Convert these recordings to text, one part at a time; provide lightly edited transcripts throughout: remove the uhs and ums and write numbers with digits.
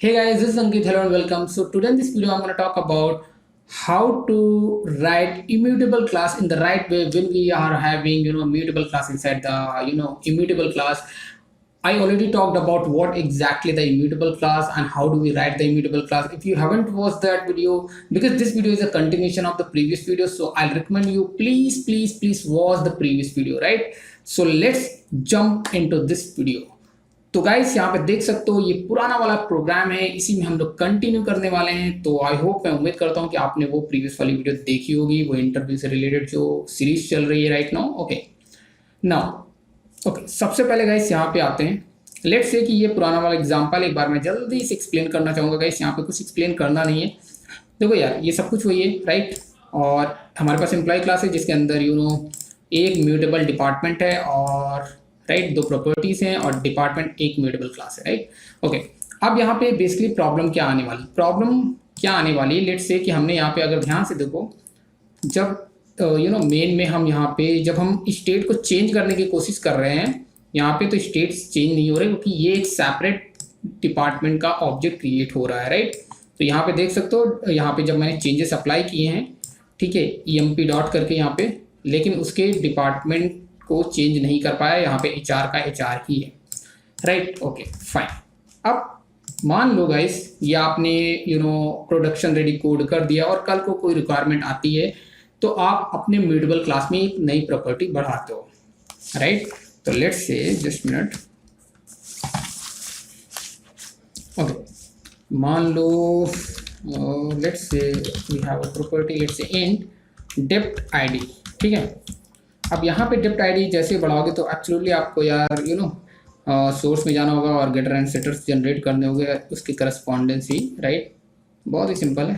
Hey guys, this is Ankit. Hello and welcome. So today in this video, I'm going to talk about how to write immutable class in the right way when we are having mutable class inside the immutable class. I already talked about what exactly the immutable class and how do we write the immutable class. If you haven't watched that video, because this video is a continuation of the previous video, so I'll recommend you please watch the previous video, right? So let's jump into this video. तो guys यहाँ पे देख सकते हो ये पुराना वाला programme है, इसी में हम लोग कंटिन्यू करने वाले हैं। तो आई होप, मैं उम्मीद करता हूँ कि आपने वो प्रीवियस वाली वीडियो देखी होगी, वो इंटरव्यू से रिलेटेड जो सीरीज चल रही है right now. Okay now okay, सबसे पहले गाइस यहाँ पे आते हैं। लेट्स से कि ये पुराना वाला एग्जांपल एक बार मैं जल्दी से एक्सप्लेन करना चाहूँगा गाइस। यहाँ पे कुछ एक्सप्लेन करना नहीं है, देखो यार ये सब कुछ वही है राइट। और हमारे पास एम्प्लॉय क्लास है जिसके अंदर एक म्यूटेबल डिपार्टमेंट है और राइट दो प्रॉपर्टीज हैं और डिपार्टमेंट एक म्यूटेबल क्लास है राइट। ओके, अब यहाँ पे बेसिकली प्रॉब्लम क्या आने वाली है। लेट्स से कि हमने यहाँ पे अगर ध्यान से देखो, जब मेन में हम यहाँ पे जब हम स्टेट को चेंज करने की कोशिश कर रहे हैं, यहाँ पे तो स्टेट चेंज नहीं हो रहे क्योंकि ये एक सेपरेट डिपार्टमेंट का ऑब्जेक्ट क्रिएट हो रहा है राइट। तो यहाँ पे देख सकते हो, यहाँ पे जब मैंने चेंजेस अप्लाई किए हैं, ठीक है, emp डॉट करके यहाँ पे, लेकिन उसके डिपार्टमेंट को चेंज नहीं कर पाया। यहाँ पे HR का HR ही है राइट। Okay fine. अब मान लो गाइस ये आपने प्रोडक्शन रेडी कोड कर दिया और कल को कोई रिक्वायरमेंट आती है तो आप अपने म्यूटेबल क्लास में एक नई प्रॉपर्टी बढ़ाते हो राइट। तो let's say just minute. Okay, मान लो let's say we have a property, let's say int depth ID, ठीक है। अब यहाँ पे डेप्थ आईडी जैसे बढ़ाओगे तो एक्चुअली आपको यार सोर्स में जाना होगा और गेटर एंड सेटर्स जनरेट करने होंगे उसकी करस्पॉन्डेंसी राइट। बहुत ही सिंपल है।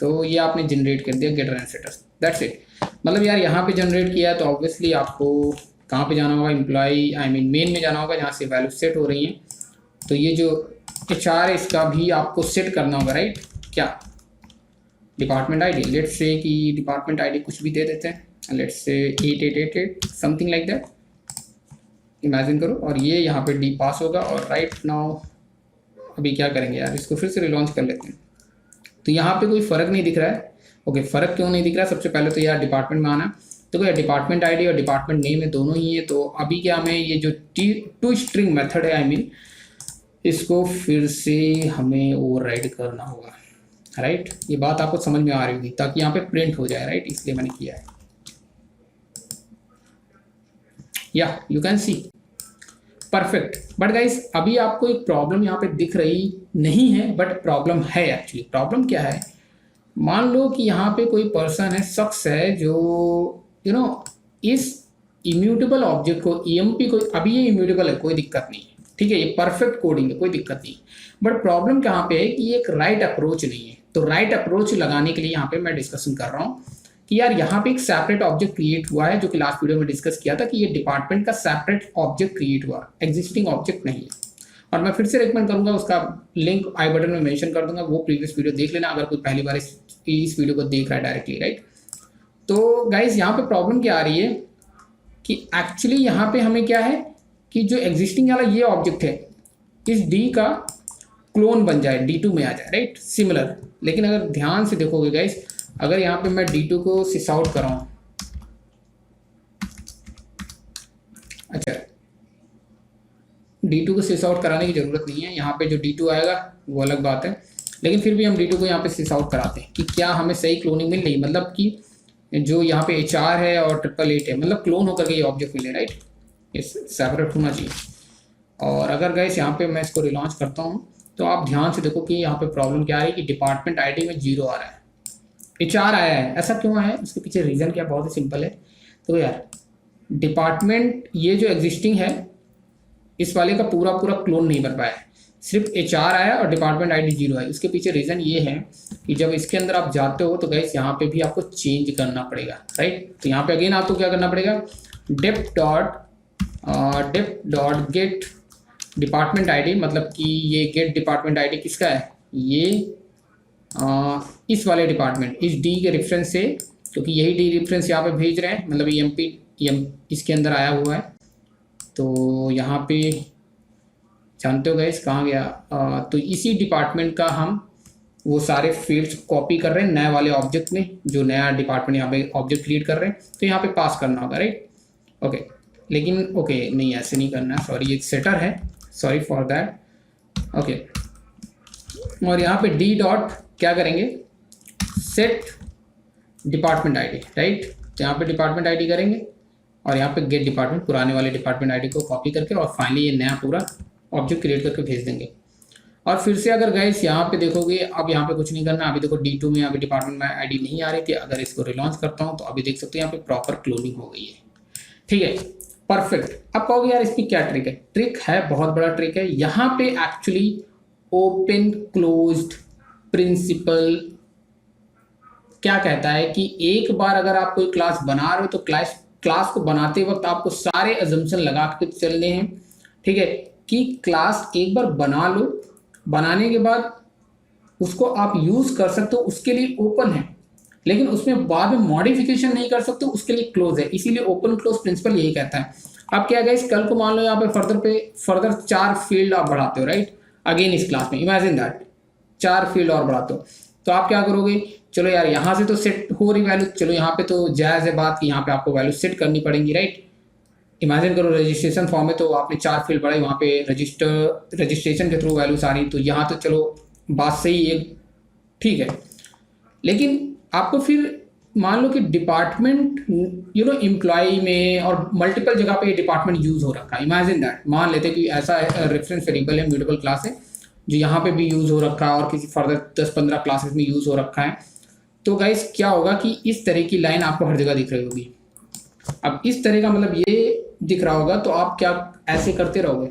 तो ये आपने जनरेट कर दिया getter and setters, that's it. मतलब यार यहाँ पे जनरेट किया तो ऑब्वियसली आपको कहाँ पे जाना होगा, एम्प्लॉय मेन में जाना होगा जहाँ से वैल्यू सेट हो रही हैं। तो ये जो HR है इसका भी आपको सेट करना होगा राइट। क्या डिपार्टमेंट आईडी, लेट्स से कि डिपार्टमेंट आईडी कुछ भी दे देते हैं, let's say 8888 something like that, imagine करो। और ये यहाँ पे डी पास होगा और राइट नाउ अभी क्या करेंगे यार, इसको फिर से रिलॉन्च कर लेते हैं। तो यहाँ पे कोई फ़र्क नहीं दिख रहा है। ओके, फ़र्क क्यों नहीं दिख रहा है? सबसे पहले तो यार डिपार्टमेंट में आना, तो क्या डिपार्टमेंट आईडी और डिपार्टमेंट नेम है, दोनों ही है। तो अभी क्या हमें ये जो टू स्ट्रिंग मेथड है इसको फिर से हमें ओवरराइड करना होगा राइट। ये बात आपको समझ में आ रही होगी ताकि यहाँ पे प्रिंट हो जाए राइट, इसलिए मैंने किया है। या you can see perfect. But guys अभी आपको एक प्रॉब्लम यहाँ पे दिख रही नहीं है, बट प्रॉब्लम है एक्चुअली। प्रॉब्लम क्या है, मान लो कि यहाँ पे कोई पर्सन है, शख्स है जो इस इम्यूटेबल ऑब्जेक्ट को emp को, अभी ये इम्यूटेबल है कोई दिक्कत नहीं है, ठीक है, ये परफेक्ट कोडिंग है कोई दिक्कत नहीं। बट प्रॉब्लम कहाँ पे है कि ये एक राइट अप्रोच नहीं है। तो राइट अप्रोच लगाने के लिए यहाँ पे मैं डिस्कशन कर रहा हूँ कि यार यहाँ पे एक सेपरेट ऑब्जेक्ट क्रिएट हुआ है, जो कि लास्ट वीडियो में डिस्कस किया था कि ये डिपार्टमेंट का सेपरेट ऑब्जेक्ट क्रिएट हुआ, एग्जिस्टिंग ऑब्जेक्ट नहीं है। और मैं फिर से रिकमेंड करूंगा, उसका लिंक आई बटन में मेंशन कर दूंगा, वो प्रीवियस वीडियो देख लेना अगर कोई पहली बार इस वीडियो को देख रहा है डायरेक्टली राइट। तो गाइज यहाँ पे प्रॉब्लम क्या आ रही है कि एक्चुअली यहाँ पे हमें क्या है कि जो एग्जिस्टिंग वाला ये ऑब्जेक्ट है इस डी का क्लोन बन जाए, D2 में आ जाए राइट, सिमिलर। लेकिन अगर ध्यान से देखोगे गाइज, अगर यहाँ पे मैं D2 को सिस आउट कराऊं, अच्छा D2 को सिस आउट कराने की जरूरत नहीं है, यहाँ पे जो D2 आएगा वो अलग बात है। लेकिन फिर भी हम D2 को यहाँ पे सिस आउट कराते हैं कि क्या हमें सही क्लोनिंग मिल रही, मतलब कि जो यहाँ पे HR है और 888 है, मतलब क्लोन होकर के ये ऑब्जेक्ट मिले राइट, ये सेपरेट होना चाहिए। और अगर गाइस यहाँ पे मैं इसको रिलॉन्च करता हूँ तो आप ध्यान से देखो कि यहाँ पे प्रॉब्लम क्या आ रही है कि डिपार्टमेंट आईडी में 0 आ रहा है, HR आया है। ऐसा क्यों आया है, उसके पीछे रीज़न क्या, बहुत ही सिंपल है। तो यार डिपार्टमेंट ये जो एग्जिस्टिंग है इस वाले का पूरा क्लोन नहीं बन पाया है, सिर्फ HR आया और डिपार्टमेंट आईडी 0 है। उसके पीछे रीज़न ये है कि जब इसके अंदर आप जाते हो तो गाइस यहाँ पे भी आपको चेंज करना पड़ेगा राइट। तो यहाँ पे अगेन आपको क्या करना पड़ेगा, depth dot gate department ID, मतलब कि ये गेट डिपार्टमेंट आईडी किसका है, ये इस वाले डिपार्टमेंट, इस डी के रेफरेंस से, क्योंकि यही डी रेफरेंस यहाँ पे भेज रहे हैं, मतलब emp इसके अंदर आया हुआ है। तो यहाँ पे जानते हो गाइस कहाँ गया? तो इसी डिपार्टमेंट का हम वो सारे फील्ड्स कॉपी कर रहे हैं नए वाले ऑब्जेक्ट में, जो नया डिपार्टमेंट यहाँ पे ऑब्जेक्ट क्रिएट कर रहे हैं, तो यहाँ पे पास करना होगा, राइट? ओके, लेकिन ओके नहीं, ऐसे नहीं करना, सॉरी, ये सेटर है, सॉरी फॉर दैट। ओके, और यहाँ पे डी डॉट क्या करेंगे, सेट डिपार्टमेंट आईडी, राइट? तो यहाँ पे डिपार्टमेंट आईडी करेंगे और यहाँ पे गेट डिपार्टमेंट, पुराने वाले डिपार्टमेंट आईडी को कॉपी करके और फाइनली ये नया पूरा ऑब्जेक्ट क्रिएट करके भेज देंगे। और फिर से अगर गाइस यहाँ पे देखोगे, अब यहाँ पे कुछ नहीं करना, अभी देखो D2 में अभी डिपार्टमेंट में आईडी नहीं आ रही थी, अगर इसको रिलॉन्च करता हूँ तो अभी देख सकते हो यहाँ पे प्रॉपर क्लोनिंग हो गई है, ठीक है, परफेक्ट। अब कहोगे यार इसमें क्या ट्रिक है? ट्रिक है, बहुत बड़ा ट्रिक है। यहाँ पे एक्चुअली ओपन क्लोज्ड प्रिंसिपल क्या कहता है कि एक बार अगर आप कोई क्लास बना रहे हो तो क्लास को बनाते वक्त आपको सारे अजम्पशन लगा के चलने हैं, ठीक है, कि क्लास एक बार बना लो, बनाने के बाद उसको आप यूज कर सकते हो, उसके लिए ओपन है, लेकिन उसमें बाद में मॉडिफिकेशन नहीं कर सकते, उसके लिए क्लोज है। इसीलिए ओपन क्लोज प्रिंसिपल यही कहता है। अब क्या गाइस, कल को मान लो यहाँ पे फर्दर 4 फील्ड आप बढ़ाते हो, राइट? अगेन इस क्लास में इमेजिन दैट 4 फील्ड और बढ़ाते हो, तो आप क्या करोगे? चलो यार यहाँ से तो सेट हो रही वैल्यू, चलो यहाँ पे तो जायज़ है बात कि यहाँ पे आपको वैल्यू सेट करनी पड़ेगी, राइट? इमेजिन करो रजिस्ट्रेशन फॉर्म में तो आपने 4 फील्ड बढ़ाई, वहाँ पे रजिस्ट्रेशन के थ्रू वैल्यूज आ रही, तो यहाँ तो चलो बात सही है, ठीक है। लेकिन आपको फिर मान लो कि डिपार्टमेंट एम्प्लॉय में और मल्टीपल जगह पे डिपार्टमेंट यूज हो रखा है। इमेजिन दैट, मान लेते कि ऐसा रेफरेंस वेरिएबल है, म्यूटेबल क्लास है, जो यहाँ पे भी यूज हो रखा है और किसी फर्दर 10-15 क्लासेस में यूज हो रखा है। तो गाइस क्या होगा कि इस तरह की लाइन आपको हर जगह दिख रही होगी। अब इस तरह का मतलब ये दिख रहा होगा, तो आप क्या ऐसे करते रहोगे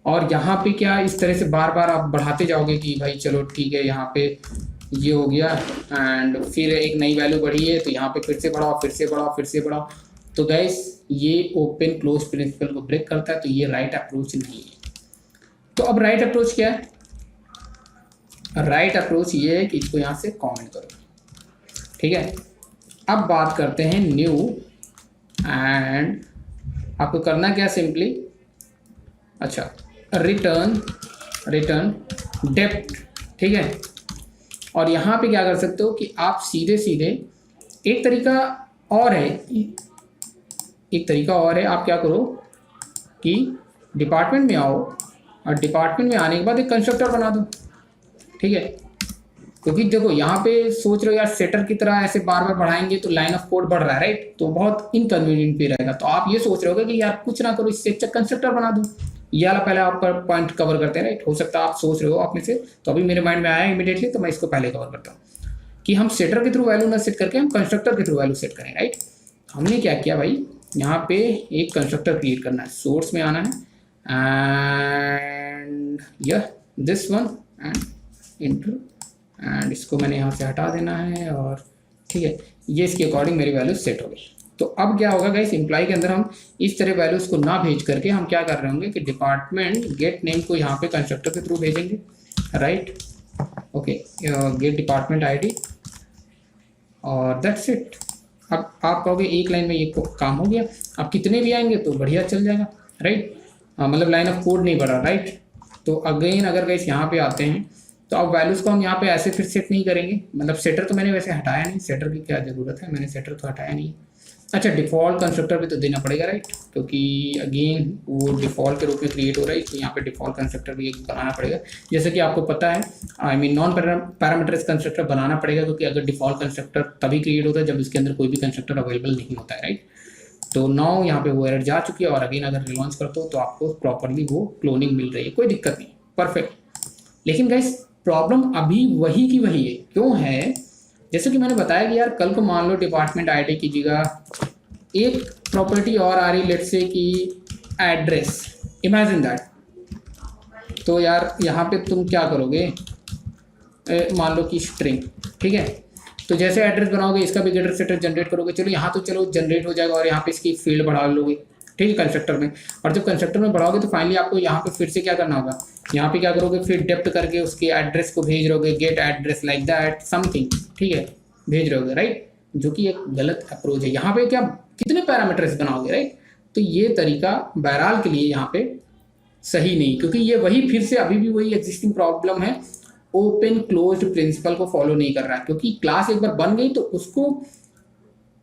और यहाँ पे क्या इस तरह से बार बार आप बढ़ाते जाओगे कि भाई चलो ठीक है, यहाँ पे ये हो गया एंड फिर एक नई वैल्यू बढ़ी है तो यहाँ पे फिर से बढ़ाओ, फिर से बढ़ाओ, फिर से बढ़ाओ। तो गाइस ये ओपन क्लोज प्रिंसिपल को ब्रेक करता है, तो ये राइट अप्रोच नहीं है। तो अब राइट अप्रोच क्या है? राइट अप्रोच ये है कि इसको यहाँ से कमेंट करो, ठीक है। अब बात करते हैं न्यू, एंड आपको करना क्या, सिंपली अच्छा रिटर्न डेप्थ, ठीक है। और यहाँ पे क्या कर सकते हो कि आप सीधे सीधे एक तरीका और है, आप क्या करो कि डिपार्टमेंट में आओ और डिपार्टमेंट में आने के बाद एक कंस्ट्रक्टर बना दो, ठीक है। क्योंकि देखो यहाँ पे सोच रहे हो यार सेटर की तरह ऐसे बार बार बढ़ाएंगे तो लाइन ऑफ कोड बढ़ रहा है, राइट? तो बहुत इनकन्वीनियंट भी रहेगा। तो आप ये सोच रहे होगे कि यार कुछ ना करो, इससे अच्छा कंस्ट्रक्टर बना दो। ये वाला पहले आपका पॉइंट कवर करते हैं, राइट? हो सकता है आप सोच रहे हो आप में से, तो अभी मेरे माइंड में आया इमीडिएटली, तो मैं इसको पहले कवर करता हूँ कि हम सेटर के थ्रू वैल्यू ना सेट करके हम कंस्ट्रक्टर के थ्रू वैल्यू सेट करें, राइट? हमने क्या किया भाई, यहाँ पे एक कंस्ट्रक्टर क्रिएट करना है, सोर्स में आना है एंड यह this one and inter, and इसको मैंने यहाँ से हटा देना है और ठीक है, ये इसके अकॉर्डिंग मेरी वैल्यू सेट हो गई। तो अब क्या होगा गाइस, एम्प्लॉय के अंदर हम इस तरह वैल्यूज को ना भेज करके हम क्या कर रहे होंगे कि डिपार्टमेंट गेट नेम को यहाँ पे कंस्ट्रक्टर के थ्रू भेजेंगे, right? Okay, get department ID और दैट्स इट। अब आप कहोगे एक लाइन में ये काम हो गया, अब कितने भी आएंगे तो बढ़िया चल जाएगा, राइट? मतलब लाइन ऑफ कोड नहीं बढ़ा, राइट? तो अगेन अगर गाइस यहाँ पे आते हैं तो अब वैल्यूज़ को हम यहाँ पे ऐसे फिर सेट नहीं करेंगे, मतलब सेटर तो मैंने वैसे हटाया नहीं, सेटर की क्या ज़रूरत है, मैंने सेटर तो हटाया नहीं। अच्छा, डिफ़ॉल्ट कंस्ट्रक्टर भी तो देना पड़ेगा, राइट? क्योंकि अगेन वो डिफ़ॉल्ट के रूप में क्रिएट हो रहा है, इसलिए यहाँ पे डिफ़ॉल्ट कंस्ट्रक्टर भी एक बनाना पड़ेगा। जैसे कि आपको पता है, I mean non parameterize constructor बनाना पड़ेगा, क्योंकि अगर डिफ़ॉल्ट कंस्ट्रक्टर तभी क्रिएट होता है जब इसके अंदर कोई भी कंस्ट्रक्टर अवेलेबल नहीं होता है, राइट? तो नाउ यहाँ पे वो एरर जा चुकी है और अगेन अगर रिलॉन्च करते हो तो आपको प्रॉपरली वो क्लोनिंग मिल रही है, कोई दिक्कत नहीं, परफेक्ट। लेकिन गाइस प्रॉब्लम अभी वही की वही है। क्यों है? जैसे कि मैंने बताया कि यार कल को मान लो डिपार्टमेंट आईडी की जगह एक प्रॉपर्टी और आ रही, लेट्स से कि एड्रेस, इमेजिन दैट। तो यार यहाँ पे तुम क्या करोगे, मान लो कि स्ट्रिंग, ठीक है। तो जैसे एड्रेस बनाओगे इसका भी गेटर सेटर जनरेट करोगे, चलो यहाँ तो चलो जनरेट हो जाएगा और यहाँ पे इसकी फील्ड बढ़ा लोगे, ठीक है, कंस्ट्रक्टर में। और जब कंस्ट्रक्टर में बढ़ाओगे तो फाइनली आपको यहाँ पे फिर से क्या करना होगा, यहाँ पे क्या करोगे, फिर डेप्थ करके उसके एड्रेस को भेज रहोगे, get address like that something, ठीक है, भेज रहोगे, राइट? जो कि एक गलत अप्रोच है। यहाँ पे क्या कितने पैरामीटर्स बनाओगे, राइट? तो ये तरीका बहरहाल के लिए यहाँ पे सही नहीं, क्योंकि ये वही फिर से अभी भी वही एग्जिस्टिंग प्रॉब्लम है, ओपन क्लोज्ड प्रिंसिपल को फॉलो नहीं कर रहा है। क्योंकि क्लास एक बार बन गई तो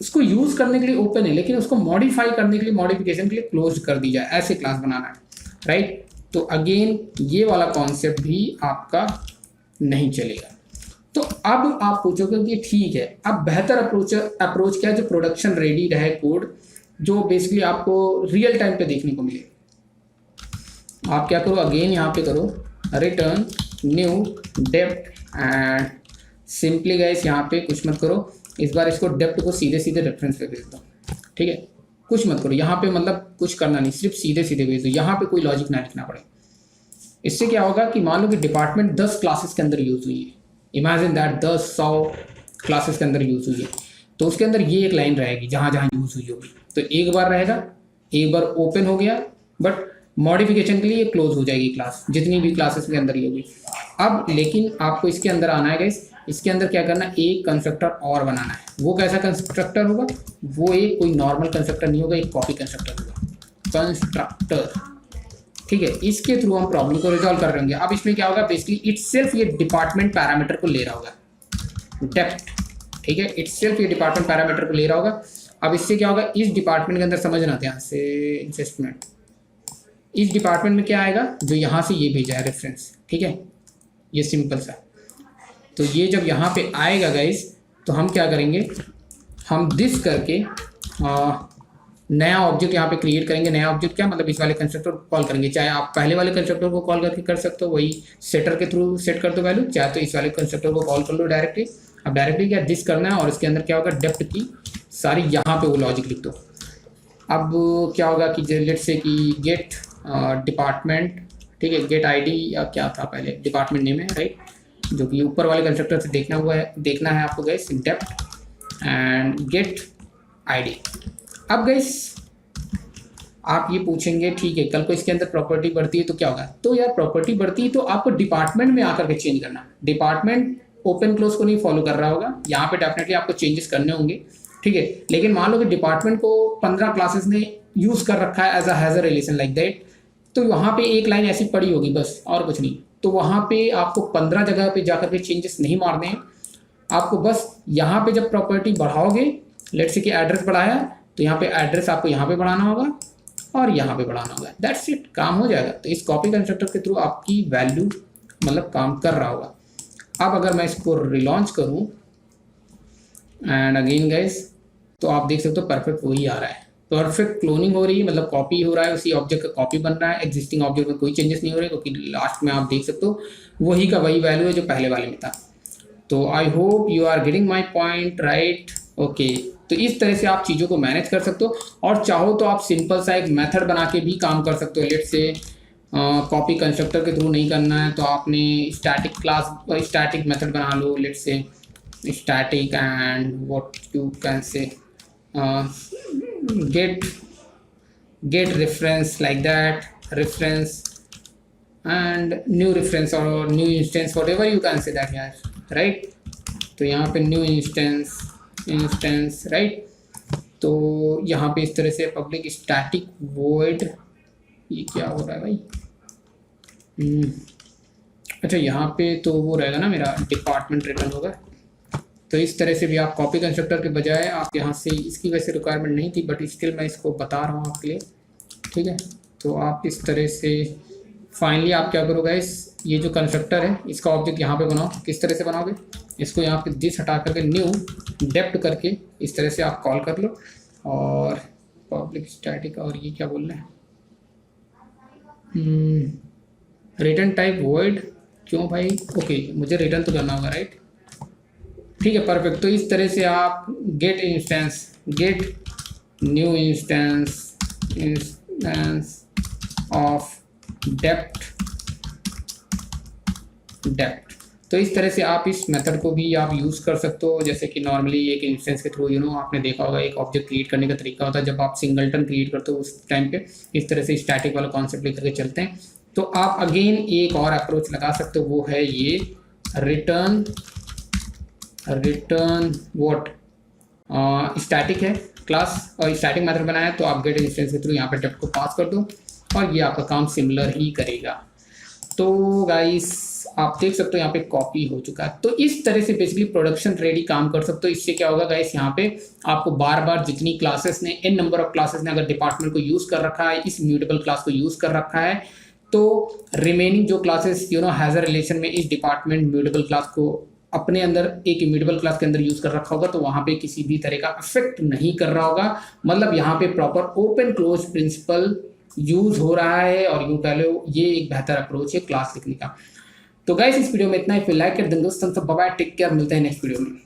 उसको यूज करने के लिए ओपन है, लेकिन उसको मॉडिफाई करने के लिए, मॉडिफिकेशन के लिए क्लोज कर दी जाए, ऐसे क्लास बनाना है, राइट। तो अगेन ये वाला कॉन्सेप्ट भी आपका नहीं चलेगा। तो अब आप पूछोगे कि ठीक है, अब बेहतर अप्रोच क्या है जो प्रोडक्शन रेडी रहे कोड, जो बेसिकली आपको रियल टाइम पे देखने को मिले। आप क्या करो, अगेन यहाँ पे करो return new depth and simply guys यहाँ पे कुछ मत करो, इस बार इसको डेप्थ को सीधे सीधे रेफरेंस पे भेज दो, ठीक है। कुछ मत करो यहाँ पे, मतलब कुछ करना नहीं, सिर्फ सीधे सीधे भेज दो, यहाँ पे कोई लॉजिक ना लिखना पड़े। इससे क्या होगा कि मान लो कि डिपार्टमेंट 10 क्लासेस के अंदर यूज हुई है, इमेजिन दैट 10-100 क्लासेस के अंदर यूज हुई है, तो उसके अंदर ये एक लाइन रहेगी जहाँ जहाँ यूज हुई होगी। तो एक बार रहेगा, एक बार ओपन हो गया, बट मॉडिफिकेशन के लिए क्लोज हो जाएगी क्लास, जितनी भी क्लासेस के अंदर ही होगी। अब लेकिन आपको इसके अंदर आना है गाइस, इसके अंदर क्या करना है, एक कंस्ट्रक्टर और बनाना है। वो कैसा कंस्ट्रक्टर होगा, वो एक कोई नॉर्मल कंस्ट्रक्टर नहीं होगा, एक कॉपी कंस्ट्रक्टर होगा, कंस्ट्रक्टर, ठीक है। इसके थ्रू हम प्रॉब्लम को रिजॉल्व कर रहे होंगे। अब इसमें क्या होगा, बेसिकली इटसेल्फ ये डिपार्टमेंट पैरामीटर को ले रहा होगा, डेप्थ, ठीक है, इटसेल्फ ये डिपार्टमेंट पैरामीटर को ले रहा होगा। अब इससे क्या होगा, इस डिपार्टमेंट के अंदर समझना ध्यान से, एडजस्टमेंट, इस डिपार्टमेंट में क्या आएगा, जो यहाँ से ये भेजा है रेफरेंस, ठीक है, ये सिंपल सा। तो ये जब यहाँ पे आएगा गाइस, तो हम क्या करेंगे, हम दिस करके नया ऑब्जेक्ट यहाँ पे क्रिएट करेंगे। नया ऑब्जेक्ट क्या मतलब, इस वाले कंस्ट्रक्टर को कॉल करेंगे, चाहे आप पहले वाले कंस्ट्रक्टर को कॉल करके कर सकते हो, वही सेटर के थ्रू सेट कर दो वैल्यू, चाहे तो इस वाले कंस्ट्रक्टर को कॉल कर लो डायरेक्टली। अब डायरेक्टली क्या दिस करना है, और इसके अंदर क्या होगा, डेप्थ की सारी यहाँ पे वो लॉजिक लिख दो। अब क्या होगा कि लेट्स से कि गेट डिपार्टमेंट, ठीक है, गेट आईडी या क्या था पहले, डिपार्टमेंट नेम है, राइट, जो कि ऊपर वाले कंस्ट्रक्टर से देखना है आपको guys, depth and get ID. अब गाइस आप ये पूछेंगे, ठीक है, कल को इसके अंदर प्रॉपर्टी बढ़ती है तो क्या होगा, तो यार प्रॉपर्टी बढ़ती है तो आपको डिपार्टमेंट में आकर के चेंज करना। डिपार्टमेंट ओपन क्लोज को नहीं फॉलो कर रहा होगा, यहाँ पे डेफिनेटली आपको चेंजेस करने होंगे, ठीक है। लेकिन मान लो कि डिपार्टमेंट को 15 क्लासेस ने यूज कर रखा है as a relation like that, तो वहाँ पे एक लाइन ऐसी पड़ी होगी बस, और कुछ नहीं। तो वहाँ पे आपको 15 जगह पे जाकर के चेंजेस नहीं मारने हैं, आपको बस यहाँ पे जब प्रॉपर्टी बढ़ाओगे, लेट्स से कि एड्रेस बढ़ाया, तो यहाँ पे एड्रेस आपको यहाँ पे बढ़ाना होगा और यहाँ पे बढ़ाना होगा, दैट्स इट, काम हो जाएगा। तो इस कॉपी कंस्ट्रक्टर के थ्रू आपकी वैल्यू मतलब काम कर रहा होगा। अब अगर मैं इसको रिलॉन्च करूँ एंड अगेन गाइस, तो आप देख सकते हो परफेक्ट वही आ रहा है, परफेक्ट क्लोनिंग हो रही है, मतलब कॉपी हो रहा है, उसी ऑब्जेक्ट का कॉपी बन रहा है, एग्जिस्टिंग ऑब्जेक्ट में कोई चेंजेस नहीं हो रहे, क्योंकि लास्ट में आप देख सकते हो वही का वही वैल्यू है जो पहले वाले में था। तो I hope you are getting my point, right, okay. तो इस तरह से आप चीज़ों को मैनेज कर सकते हो, और चाहो तो आप सिंपल सा एक मेथड बना के भी काम कर सकते हो। लेट से कॉपी कंस्ट्रक्टर के थ्रू नहीं करना है तो आपने स्टैटिक मेथड बना लो, लेट से static and what you can say get reference like that, reference and new reference or new instance, whatever you can say that यार, right। तो यहाँ पे new instance right। तो यहाँ पे इस तरह से पब्लिक स्टैटिक void, ये क्या हो रहा है भाई, अच्छा यहाँ पे तो वो रहेगा ना, मेरा डिपार्टमेंट रिटर्न होगा। तो इस तरह से भी आप कॉपी कंस्ट्रक्टर के बजाय आप यहाँ से, इसकी वैसे रिक्वायरमेंट नहीं थी बट स्टिल मैं इसको बता रहा हूँ आपके लिए, ठीक है। तो आप इस तरह से फाइनली आप क्या करोगे, ये जो कंस्ट्रक्टर है इसका ऑब्जेक्ट यहाँ पे बनाओ। किस तरह से बनाओगे, इसको यहाँ पे दिस हटा करके न्यू डेप्थ करके इस तरह से आप कॉल कर लो, और पब्लिक स्टैटिक, और ये क्या बोल रहे हैं, रिटर्न टाइप वॉइड, क्यों भाई, ओके मुझे रिटर्न तो करना होगा, राइट, ठीक है, परफेक्ट। तो इस तरह से आप get new instance of depth, तो इस तरह से आप इस मेथड को भी आप यूज़ कर सकते हो। जैसे कि नॉर्मली एक इंस्टेंस के थ्रू आपने देखा होगा एक ऑब्जेक्ट क्रिएट करने का तरीका होता है, जब आप सिंगलटन क्रिएट करते हो उस टाइम पे इस तरह से स्टैटिक वाला कॉन्सेप्ट लेकर के चलते हैं। तो आप अगेन एक और अप्रोच लगा सकते हो, वो है ये रिटर्न व्हाट, स्टैटिक है क्लास और स्टैटिक मेथड बनाया, तो आप गेट इंस्टेंस के थ्रू यहाँ पे डेप्थ को पास कर दो और ये आपका काम सिमिलर ही करेगा। तो गाइस आप देख सकते हो यहाँ पे कॉपी हो चुका है। तो इस तरह से बेसिकली प्रोडक्शन रेडी काम कर सकते हो। इससे क्या होगा गाइस, यहाँ पे आपको बार बार जितनी क्लासेस ने, एन नंबर ऑफ क्लासेस ने अगर डिपार्टमेंट को यूज कर रखा है, इस म्यूटेबल क्लास को यूज कर रखा है, तो रिमेनिंग जो क्लासेस हैज अ रिलेशन में इस डिपार्टमेंट म्यूटेबल क्लास को अपने अंदर एक इम्यूटेबल क्लास के अंदर यूज कर रखा होगा, तो वहां पे किसी भी तरह का अफेक्ट नहीं कर रहा होगा। मतलब यहाँ पे proper open close principal use हो रहा है, और यूं कह लो ये एक बेहतर अप्रोच है क्लास लिखने का। तो गाइस इस वीडियो में इतना ही। फिर लाइक कर दें दोस्तों, सब बाय, टेक केयर, मिलते हैं नेक्स्ट वीडियो में।